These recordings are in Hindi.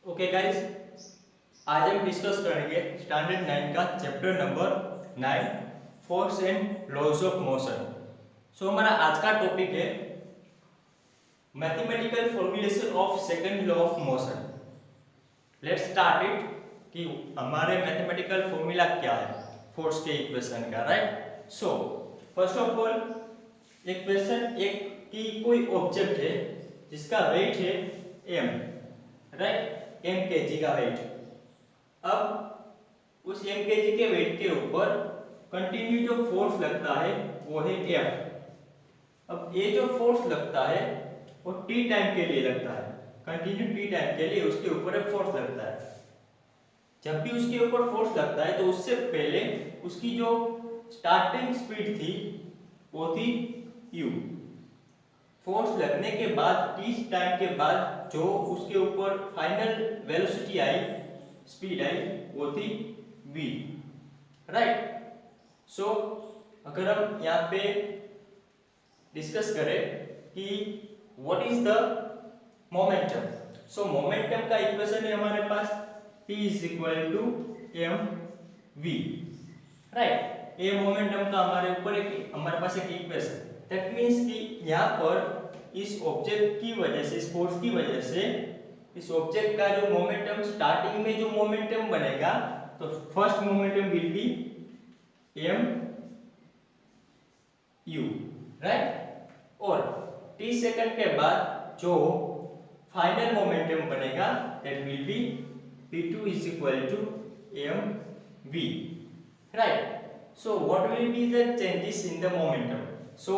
ओके गाइस, आज हम डिस्कस करेंगे स्टैंडर्ड 9 का chapter number 9 force and laws of motion. So हमारा आज का टॉपिक है mathematical formulation of second law of motion. Let's start it कि हमारे मैथमेटिकल फॉर्मूला क्या है फोर्स के इक्वेशन का, right. So first of all एक क्वेश्चन, एक कि कोई ऑब्जेक्ट है जिसका वेट है m, राइट, m kg का वेट। अब उस m kg के वेट के ऊपर कंटिन्यू जो फोर्स लगता है वो है F। अब ये जो फोर्स लगता है वो t टाइम के लिए लगता है, कंटिन्यू t टाइम के लिए उसके ऊपर एक फोर्स लगता है। जब भी उसके ऊपर फोर्स लगता है तो उससे पहले उसकी जो स्टार्टिंग स्पीड थी वो थी u। फोर्स लगने के बाद t टाइम के बाद जो उसके ऊपर फाइनल वेलोसिटी आई, स्पीड आई, वो थी v, राइट। सो अगर हम यहाँ पे डिस्कस करें कि what is the momentum, so momentum का इक्वेशन है हमारे पास p is equal to M V, right. ये मोमेंटम का हमारे पास एक इक्वेशन, दैट मींस कि यहाँ पर इस ऑब्जेक्ट की वजह से, इस फोर्स की वजह से इस ऑब्जेक्ट का जो मोमेंटम, स्टार्टिंग में जो मोमेंटम बनेगा तो first momentum will be M U, right. और t सेकंड के बाद जो फाइनल मोमेंटम बनेगा that will be p2 is equal to mv, right. So what will be the changes in the momentum? So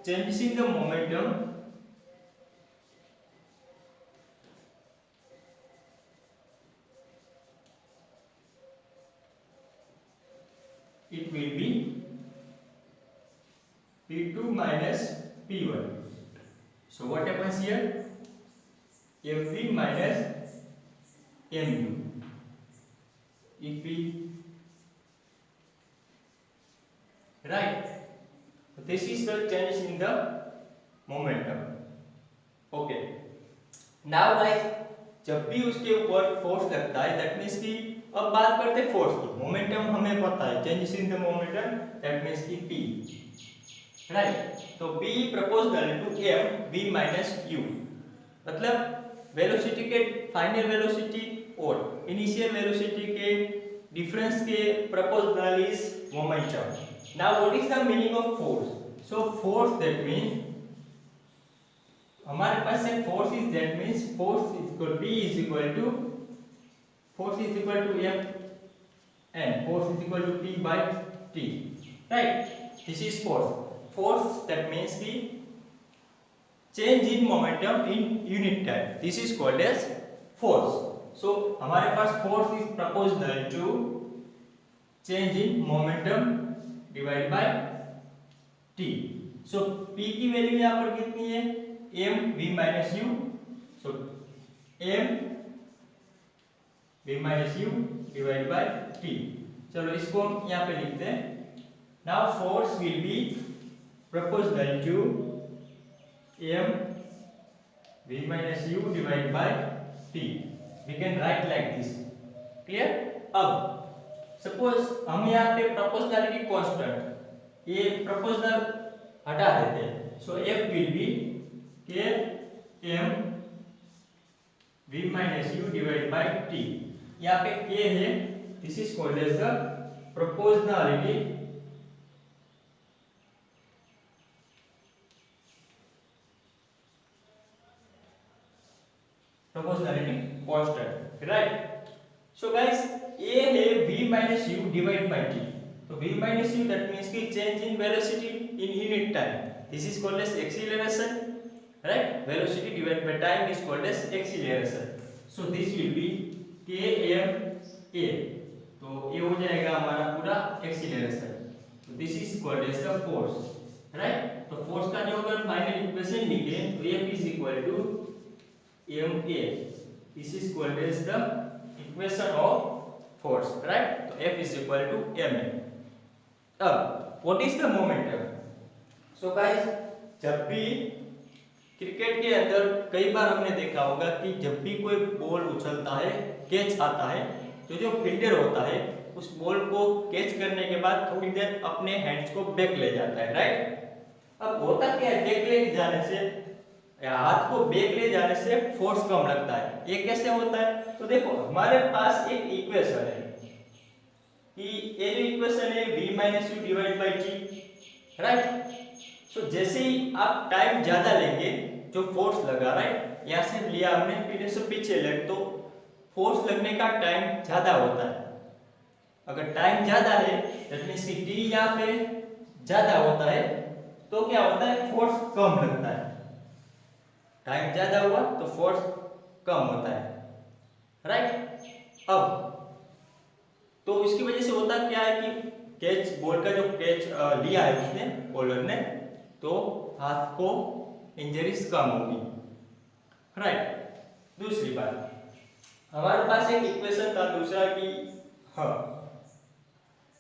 changes in the momentum, it will be p2 minus p1. So what happens here? mv minus mu, if we, right. So this is the change in the momentum. Okay. Now guys, जब भी उसके ऊपर फोर्स लगता है दैट मींस कि अब बात करते हैं फोर्स की। मोमेंटम हमें पता है, changes in the momentum that means कि p, राइट। तो p proportional to m v minus u, मतलब वेलोसिटी के फाइनल वेलोसिटी और इनिशियल वेलोसिटी के डिफरेंस के proportional is momentum. Now what is the meaning of force? So force that means हमारे पास एक force is, that means force is equal p is equal to, force is equal to f and force is equal to p by t, right. This is force that means the change in momentum in unit time, this is called as force. So हमारे पास force is proportional to change in momentum divided by t. So p की वैल्यू यहाँ पर कितनी है? m v minus u. So m v minus u divided by t. चलो इसको हम यहाँ पे लिखते हैं। Now force will be proportional to m v minus u divided by t. We can write like this. Clear? अब suppose हम यहाँ पे proportionality constant, ये proportional हटा देते हैं। So f will be k m v minus u divided by t. यहाँ पे k है, this is called as the proportionality constant, right. So guys, a है v minus u divided by t. तो v minus u that means कि change in velocity in unit time, this is called as acceleration, right. Velocity divided by time is called as acceleration. So this will be km a, तो ये हो जाएगा हमारा पूरा एक्सीलरेशन। तो this is called as the force, right. तो फोर्स का जो अगर फाइनल इक्वेशन लिखे तो f is equal to ma, this is called as the equation of force, right. तो f is equal to ma. अब what is the momentum? So guys, जब भी क्रिकेट के अंदर कई बार हमने देखा होगा कि जब भी कोई बॉल उछलता है, कैच आता है, तो जो फील्डर होता है उस बॉल को कैच करने के बाद थोड़ी देर अपने हैंड्स को बैक ले जाता है, राइट। अब होता क्या है, बैक ले जाने से या हाथ को बैक ले जाने से फोर्स कम लगता है। ये कैसे होता है? तो देखो हमारे पास एक इक्वेशन है कि ये जो इक्वेशन है v minus you divide by t, right. So जैसे ही आप टाइम ज्यादा लेंगे, जो फोर्स लगा, राइट, यहाँ से लिया हमने, फिर से पीछे लेट, तो फोर्स लगने का टाइम ज्यादा होता है। अगर टाइम ज्यादा है दैट मींस कि टी यहाँ पे ज्यादा होता है, तो क्या होता है, फोर्स कम लगता है। टाइम ज्यादा हुआ तो फोर्स कम होता है, राइट। अब तो इसकी वजह से होता क्या है कि कैच, बॉल का जो कैच लिया है उसने, बॉलर ने, तो हाथ को इंजरीज कम होगी, राइट। दूसरी बात, हमारे पास एक इक्वेशन था दूसरा कि हाँ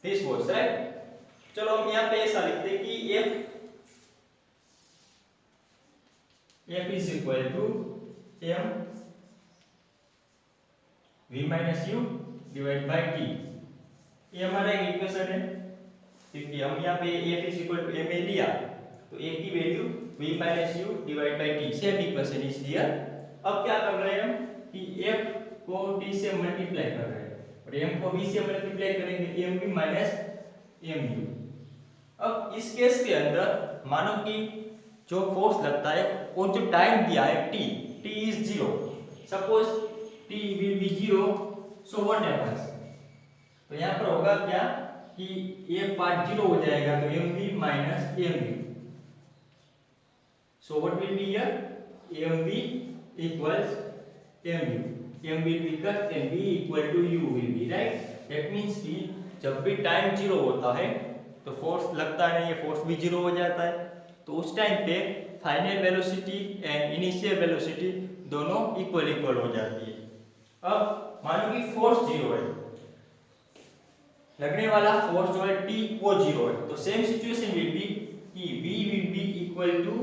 दिस वाज, राइट। चलो हम यहाँ पे ऐसा लिखते हैं कि f is equal to m v minus you divide by T. ये हमारा एक इक्वेशन है, क्योंकि हम यहाँ पे f is equal to m लिया, तो a की value v minus you divide by T, same equation is here. अब क्या कर रहे हैं हम कि f को t से मल्टीप्लाई कर रहे हैं और m को v से मल्टीप्लाई करेंगे, mv माइनस mu। अब इस केस के अंदर मानो कि जो फोर्स लगता है और जो टाइम दिया है t is 0, suppose t will be 0, so what happens, तो यहाँ पर होगा क्या कि ये पार्ट 0 हो जाएगा, तो mv minus mu, so what will be here, mv equals mu, m will be cut and v equal to u will be, right। that means कि जब भी टाइम 0 होता है तो फोर्स लगता नहीं है, फोर्स भी 0 हो जाता है, तो उस टाइम पे final velocity and initial velocity दोनों इक्वल हो जाती है। अब मानो कि फोर्स 0 है, लगने वाला फोर्स जो है T वो 0 है, तो सेम सिचुएशन विल बी कि V will be equal to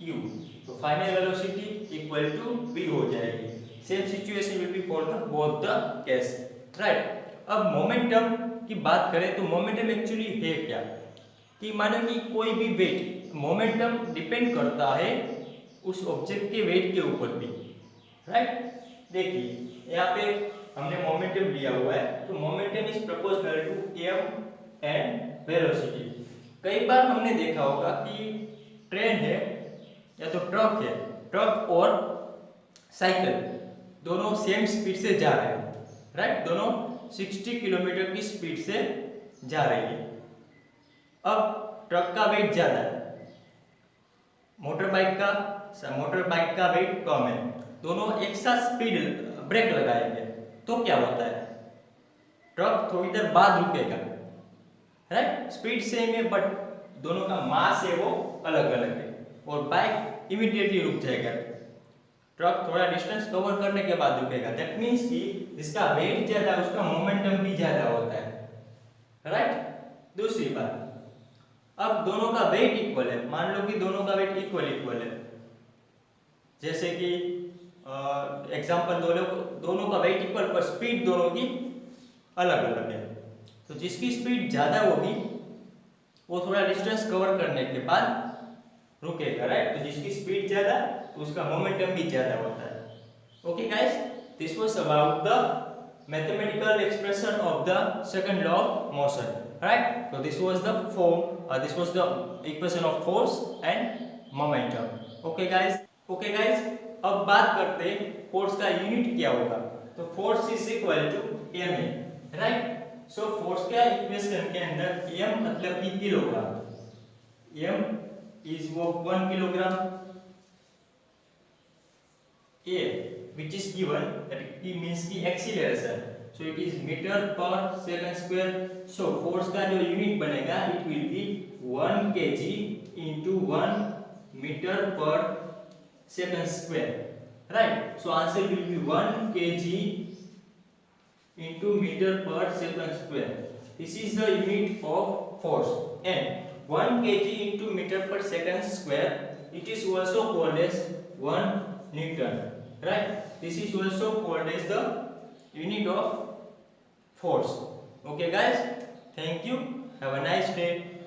U, तो final velocity equal to V हो जाएगी। Same situation will be for the both the case, right. अब मोमेंटम की बात करें तो मोमेंटम एक्चुअली है क्या कि मानो कि कोई भी वेट, मोमेंटम डिपेंड करता है उस ऑब्जेक्ट के वेट के ऊपर भी, राइट। देखिए यहाँ पे हमने मोमेंटम लिया हुआ है, तो momentum is proportional to m and velocity. कई बार हमने देखा होगा कि ट्रेन है या तो ट्रक है, ट्रक और साइकिल दोनों सेम स्पीड से जा रहे हैं, राइट, दोनों 60 किलोमीटर की स्पीड से जा रही है। अब ट्रक का वेट ज्यादा है, मोटर बाइक का वेट कम है, दोनों एक साथ स्पीड ब्रेक लगाएंगे, तो क्या होता है, ट्रक थोड़ी देर बाद रुकेगा, राइट, स्पीड सेम है बट दोनों का मास है वो अलग अलग है, और बाइक इमीडिएटली रुक जाएगा, ट्रक थोड़ा डिस्टेंस कवर करने के बाद रुकेगा। दैट मींस कि जिसका वेट ज्यादा उसका मोमेंटम भी ज्यादा होता है, राइट। दूसरी बात, अब दोनों का वेट इक्वल है, मान लो कि दोनों का वेट इक्वल है, जैसे कि एग्जांपल दोनों का वेट इक्वल पर स्पीड दोनों की अलग अलग है, तो जिसकी स्पीड ज्यादा होगी वो थोड़ा डिस्टेंस कवर करने के बाद रुकेगा, राइट, तो जिसकी स्पीड ज्यादा तो उसका मोमेंटम भी ज्यादा होता है। Okay guys, this was about the mathematical expression of the second law of motion, right. so this was the equation of force and momentum। okay guys, अब बात करते हैं फोर्स का यूनिट क्या होगा, तो force is equal to ma, right. So force का इक्वेशन के अंदर m मतलब कि किलोग्राम, m इज वो 1 kilogram, a which is given that means की acceleration, so it is meter per second square। so force का जो यूनिट बनेगा it will be 1 kg into 1 meter per second square, right। so answer will be 1 kg into meter per second square। this is the unit of force, and 1 kg into meter per second square it is also called as 1 Newton. Right? This is also called as the unit of force. Okay guys, thank you. Have a nice day.